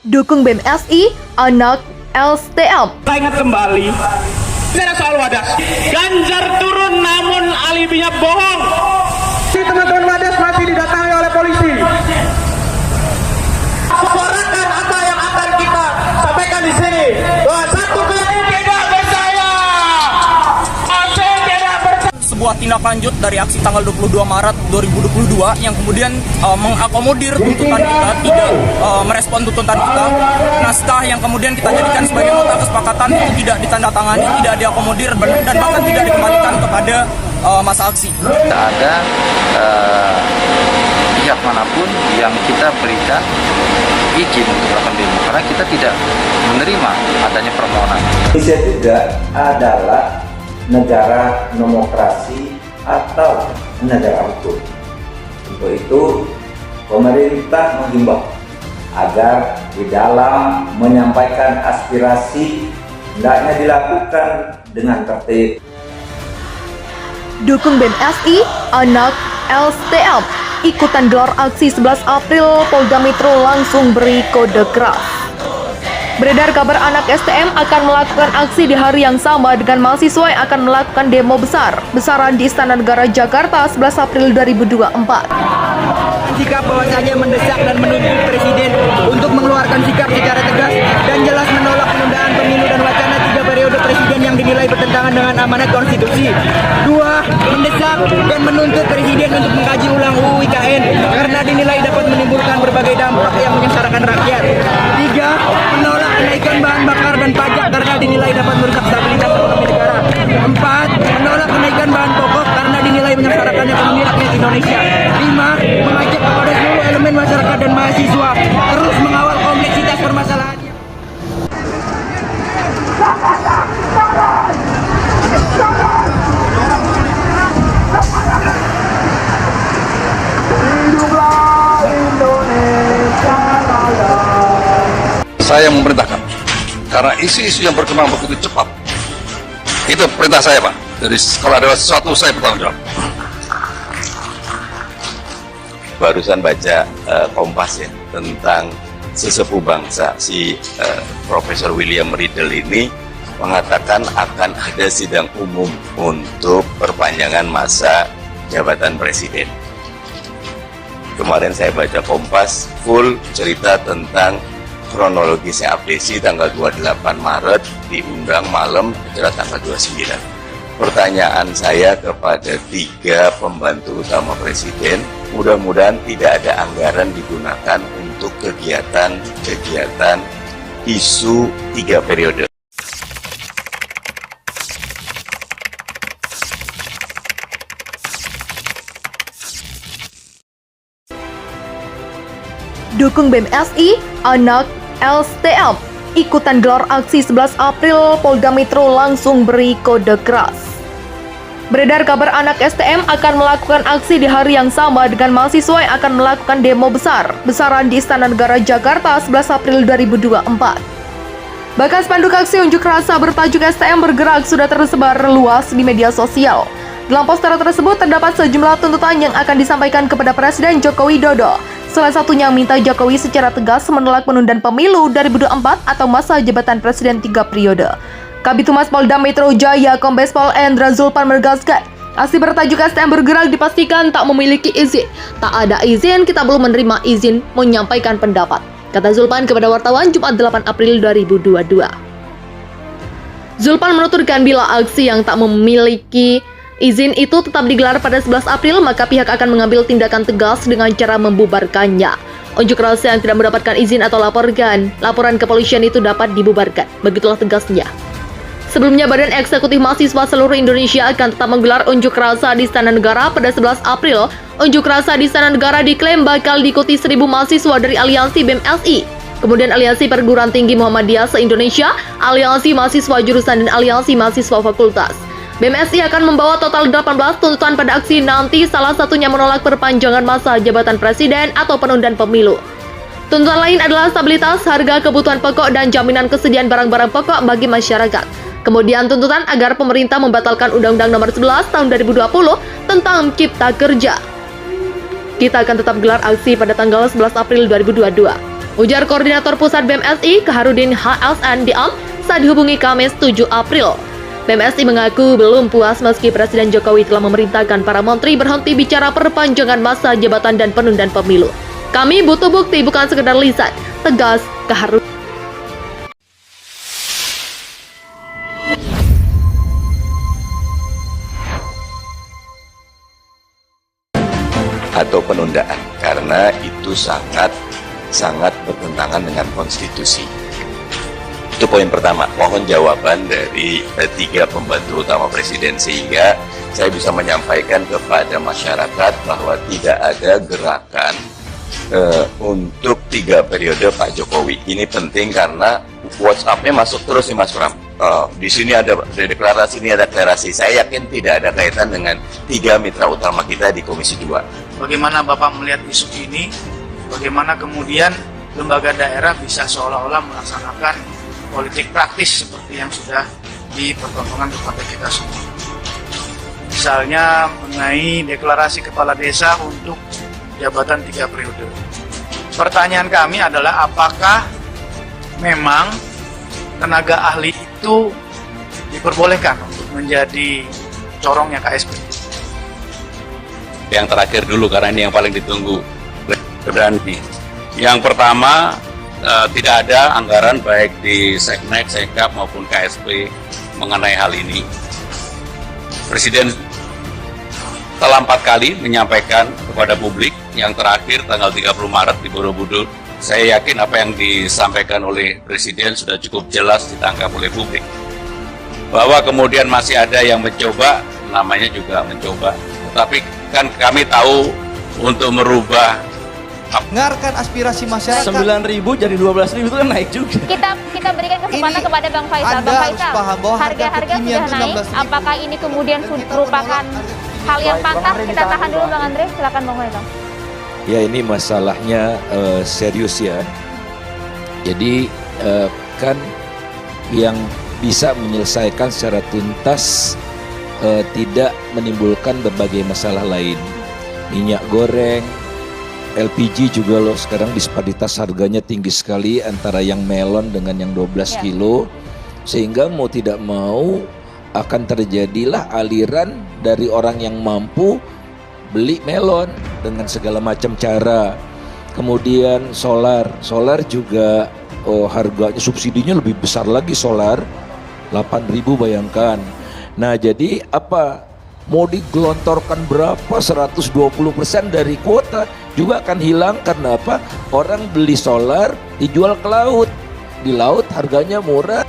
Dukung BMSI, anak LSTM. Saya ingat kembali, tidak soal Wadas. Ganjar turun namun alibinya bohong. Teman-teman Wadas masih didatangi oleh polisi. Suarakan apa yang akan kita sampaikan di sini. Bahwa satu kali tidak percaya. Aceh tidak percaya. Sebuah tindak lanjut dari aksi tanggal 22 Maret 2022 yang kemudian mengakomodir tuntutan kita, tidak merespon tuntutan kita. Naskah yang kemudian kita jadikan sebagai nota kesepakatan itu tidak ditandatangani, tidak diakomodir dan bahkan tidak dikembalikan kepada masa aksi. Tidak ada pihak manapun yang kita berikan izin untuk melakukan demo karena kita tidak menerima adanya permohonan. Indonesia juga adalah negara demokrasi atau negara hukum. Untuk itu, pemerintah menghimbau agar di dalam menyampaikan aspirasi hendaknya dilakukan dengan tertib. Dukung BMSI, anak LSTM. Ikutan gelar aksi 11 April, Polda Metro langsung beri kode keras. Beredar kabar anak STM akan melakukan aksi di hari yang sama dengan mahasiswa yang akan melakukan demo besaran di Istana Negara Jakarta 11 April 2024. Sikap bahwasanya mendesak dan menuntut Presiden untuk mengeluarkan sikap secara tegas dan jelas menolak penundaan pemilu dan wacana 3 periode Presiden yang dinilai bertentangan dengan amanat konstitusi. 2. Mendesak dan menuntut Presiden untuk mengkaji ulang UU IKN karena dinilai dapat menimbulkan berbagai dampak yang menyengsarakan rakyat. 3. Menolak kenaikan bahan bakar dan pajak karena dinilai dapat merusak stabilitas ekonomi negara. 4. Menolak kenaikan bahan pokok karena dinilai menyengsarakan ekonomi rakyat Indonesia. 5. Mengajak kepada seluruh elemen masyarakat dan mahasiswa terus mengawal kompleksitas permasalahan. Saya memerintahkan karena isu-isu yang berkembang begitu cepat. Itu perintah saya, Pak. Jadi kalau ada sesuatu saya bertanggung jawab. Barusan baca Kompas ya tentang sesepuh bangsa si Profesor William Riddle ini mengatakan akan ada sidang umum untuk perpanjangan masa jabatan presiden. Kemarin saya baca Kompas full cerita tentang kronologisnya abdesi tanggal 28 Maret diundang malam acara tanggal 29. Pertanyaan saya kepada 3 pembantu utama presiden, mudah-mudahan tidak ada anggaran digunakan untuk kegiatan isu 3 periode. Dukung BMSI, anak LSTM. Ikutan gelar aksi 11 April, Polda Metro langsung beri kode keras. Beredar kabar anak STM akan melakukan aksi di hari yang sama dengan mahasiswa yang akan melakukan demo besaran di Istana Negara Jakarta 11 April 2024. Bahkan spanduk aksi unjuk rasa bertajuk STM bergerak sudah tersebar luas di media sosial. Dalam poster tersebut terdapat sejumlah tuntutan yang akan disampaikan kepada Presiden Joko Widodo. Salah satunya minta Jokowi secara tegas menolak penundaan pemilu 2024 atau masa jabatan Presiden 3 periode. Kabid Humas Polda Metro Jaya Kombes Pol Endra Zulpan menegaskan, aksi bertajuk STM bergerak dipastikan tak memiliki izin. Tak ada izin, kita belum menerima izin menyampaikan pendapat, kata Zulpan kepada wartawan Jumat 8 April 2022. Zulpan menuturkan bila aksi yang tak memiliki izin itu tetap digelar pada 11 April, maka pihak akan mengambil tindakan tegas dengan cara membubarkannya. Unjuk rasa yang tidak mendapatkan izin atau laporan kepolisian itu dapat dibubarkan. Begitulah tegasnya. Sebelumnya, Badan Eksekutif Mahasiswa Seluruh Indonesia akan tetap menggelar unjuk rasa di Istana Negara pada 11 April. Unjuk rasa di Istana Negara diklaim bakal diikuti 1.000 mahasiswa dari Aliansi BMSI. Kemudian Aliansi Perguruan Tinggi Muhammadiyah se-Indonesia, Aliansi Mahasiswa Jurusan dan Aliansi Mahasiswa Fakultas. BMSI akan membawa total 18 tuntutan pada aksi nanti, salah satunya menolak perpanjangan masa jabatan presiden atau penundaan pemilu. Tuntutan lain adalah stabilitas harga kebutuhan pokok dan jaminan kesediaan barang-barang pokok bagi masyarakat. Kemudian tuntutan agar pemerintah membatalkan Undang-Undang Nomor 11 Tahun 2020 tentang Cipta Kerja. Kita akan tetap gelar aksi pada tanggal 11 April 2022. Ujar Koordinator Pusat BMSI, Kaharudin HSN Diam, saat dihubungi Kamis 7 April. BMSI mengaku belum puas meski Presiden Jokowi telah memerintahkan para menteri berhenti bicara perpanjangan masa jabatan dan penundaan pemilu. Kami butuh bukti, bukan sekedar lisan, tegas Kaharudin. Atau penundaan, karena itu sangat bertentangan dengan konstitusi. Itu poin pertama. Mohon jawaban dari tiga pembantu utama presiden sehingga saya bisa menyampaikan kepada masyarakat bahwa tidak ada gerakan untuk 3 periode Pak Jokowi. Ini penting karena WhatsApp-nya masuk terus nih Mas Pram. Di sini ada deklarasi, ini ada deklarasi. Saya yakin tidak ada kaitan dengan 3 mitra utama kita di Komisi 2. Bagaimana Bapak melihat isu ini? Bagaimana kemudian lembaga daerah bisa seolah-olah melaksanakan politik praktis seperti yang sudah dipertontonkan kepada kita semua. Misalnya mengenai deklarasi kepala desa untuk jabatan 3 periode. Pertanyaan kami adalah apakah memang tenaga ahli itu diperbolehkan untuk menjadi corongnya KSP? Yang terakhir dulu karena ini yang paling ditunggu. Berani. Yang pertama, tidak ada anggaran baik di Seknek, Sekap maupun KSP mengenai hal ini. Presiden telah 4 kali menyampaikan kepada publik, yang terakhir tanggal 30 Maret di Borobudur. Saya yakin apa yang disampaikan oleh Presiden sudah cukup jelas ditangkap oleh publik. Bahwa kemudian masih ada yang mencoba, namanya juga mencoba. Tetapi kan kami tahu untuk merubah dengarkan aspirasi masyarakat. 9.000 jadi 12.000 itu kan naik juga. Kita berikan kesempatan kepada Bang Faisal. Bang Faisal, harga-harga sudah naik. Apakah ini kemudian merupakan hal yang pantas? Kita tahan dulu Bang Andre, silakan Bang Faisal. Ya, ini masalahnya serius ya. Jadi kan yang bisa menyelesaikan secara tuntas tidak menimbulkan berbagai masalah lain. Minyak goreng, LPG juga loh sekarang disparitas harganya tinggi sekali antara yang melon dengan yang 12 kilo. Sehingga mau tidak mau akan terjadilah aliran dari orang yang mampu beli melon dengan segala macam cara. Kemudian solar juga harganya, subsidinya lebih besar lagi solar, 8.000 bayangkan. Nah jadi apa? Mau digelontorkan berapa 120% dari kuota juga akan hilang karena apa? Orang beli solar dijual ke laut, di laut harganya murah.